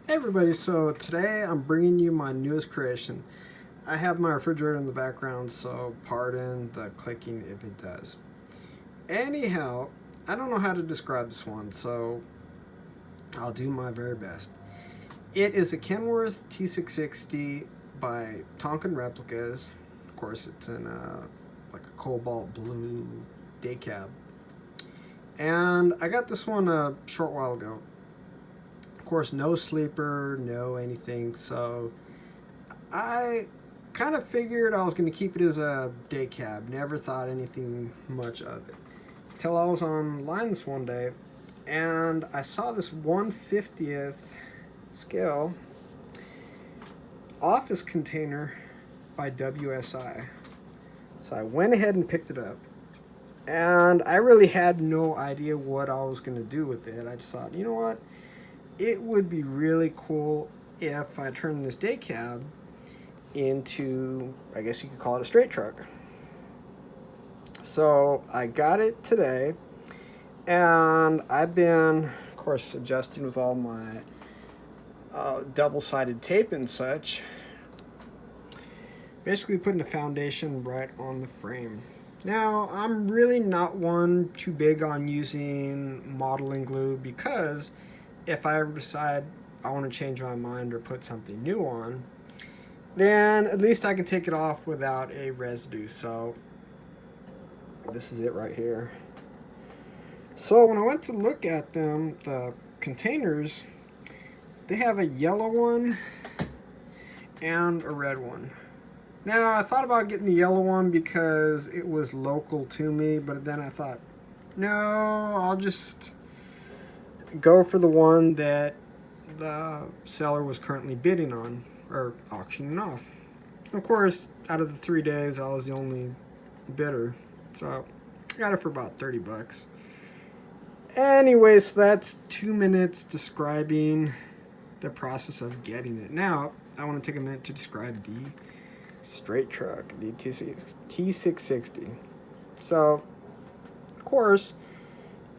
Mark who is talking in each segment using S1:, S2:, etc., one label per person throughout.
S1: Hey everybody, so today I'm bringing you my newest creation. I have my refrigerator in the background, so pardon the clicking if it does. Anyhow, I don't know how to describe this one, so I'll do my very best. It is a Kenworth T660 by Tonkin Replicas. Of course, it's in like a cobalt blue day cab. And I got this one a short while ago. Of course, no sleeper, no anything, so I kind of figured I was going to keep it as a day cab. Never thought anything much of it. Till I was online this one day and I saw this 1/50th scale office container by WSI. So I went ahead and picked it up. And I really had no idea what I was going to do with it. I just thought, you know what? It would be really cool if I turned this day cab into, I guess you could call it a straight truck. So I got it today, and I've been, of course, adjusting with all my double-sided tape and such. Basically putting the foundation right on the frame. Now, I'm really not one too big on using modeling glue because if I ever decide I want to change my mind or put something new on, then at least I can take it off without a residue. So this is it right here. So when I went to look at them, the containers, they have a yellow one and a red one. Now I thought about getting the yellow one because it was local to me, but then I thought, no, I'll just go for the one that the seller was currently bidding on or auctioning off. Of course, out of the 3 days, I was the only bidder, so I got it for about 30 bucks. Anyway, so that's 2 minutes describing the process of getting it. Now, I want to take a minute to describe the straight truck, the T660. So, of course,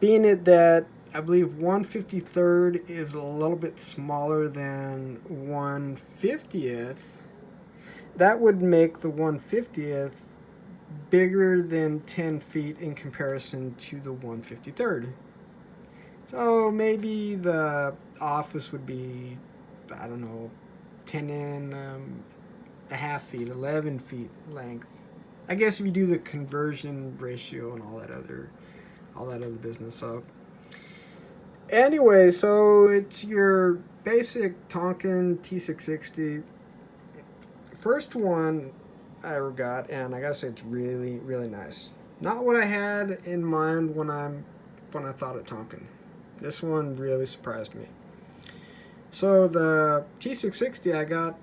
S1: being it that I believe 1/53rd is a little bit smaller than 1/50th, that would make the 1/50th bigger than 10 feet in comparison to the 1/53rd. So maybe the office would be, I don't know, 10 and a half feet, 11 feet length. I guess if you do the conversion ratio and all that other business. So anyway, so it's your basic Tonkin T660. First one I ever got, and I gotta say it's really, really nice. Not what I had in mind when I thought of Tonkin. This one really surprised me. So the T660 I got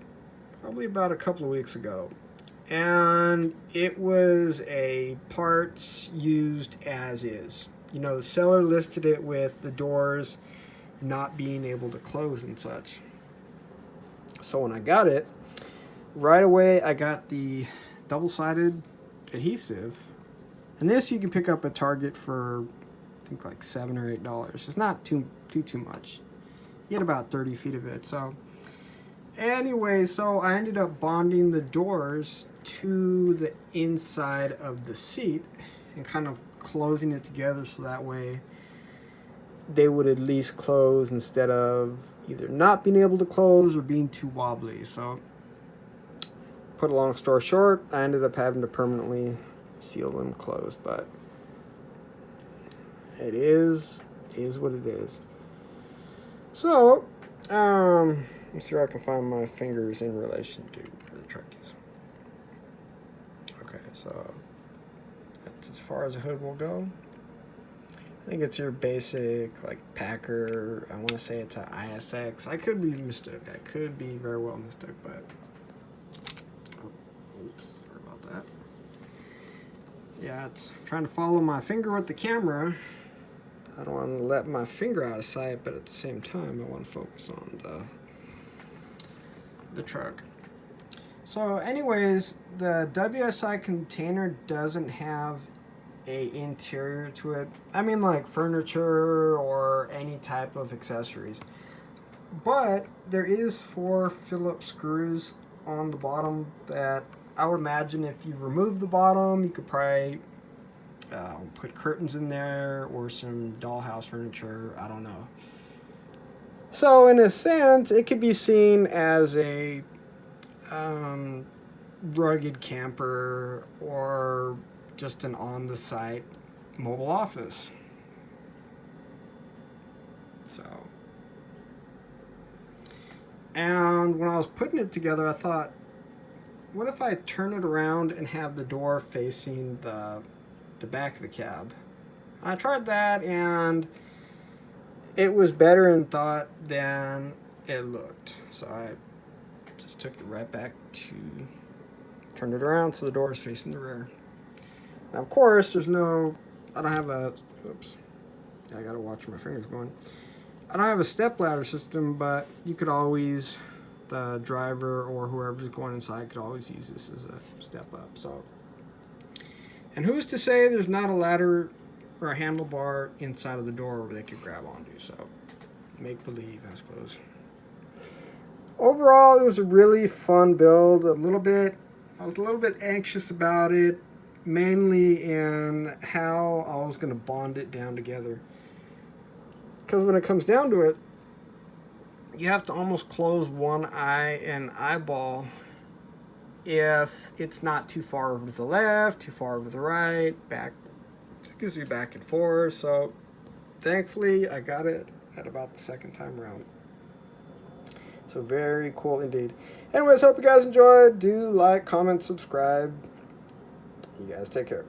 S1: probably about a couple of weeks ago, and it was a parts used as is. You know, the seller listed it with the doors not being able to close and such. So when I got it, right away I got the double-sided adhesive, and this you can pick up at Target for I think like $7 or $8. It's not too much. You get about 30 feet of it. So anyway, so I ended up bonding the doors to the inside of the seat and kind of closing it together so that way they would at least close instead of either not being able to close or being too wobbly. So put a long story short, I ended up having to permanently seal them closed, but it is what it is. So, let me see where I can find my fingers in relation to where the truck is. Okay, so that's as far as the hood will go. I think it's your basic, like, Packer. I want to say it's an ISX. I could be mistaken. I could be very well mistaken, but... Oh, oops, sorry about that. Yeah, it's trying to follow my finger with the camera. I don't want to let my finger out of sight, but at the same time, I want to focus on the truck. So anyways, the WSI container doesn't have a interior to it. I mean like furniture or any type of accessories. But there is 4 Phillips screws on the bottom that I would imagine if you remove the bottom, you could probably put curtains in there or some dollhouse furniture. I don't know. So in a sense, it could be seen as a rugged camper or just an on-the-site mobile office. So, and when I was putting it together, I thought, what if I turn it around and have the door facing the back of the cab? I tried that, and it was better in thought than it looked. So I just took it right back to turn it around so the door is facing the rear. Now, of course, I don't have a, oops, I gotta watch where my finger's going. I don't have a step ladder system, but you could always, the driver or whoever's going inside could always use this as a step up. So, and who's to say there's not a ladder or a handlebar inside of the door where they could grab onto? So, make believe, I suppose. Overall, it was a really fun build. I was a little bit anxious about it, mainly in how I was going to bond it down together. Because when it comes down to it, you have to almost close one eye and eyeball if it's not too far over to the left, too far over to the right, back and forth. So thankfully I got it at about the second time around. So very cool indeed. Anyways, hope you guys enjoyed. Do like, comment, subscribe. You guys take care.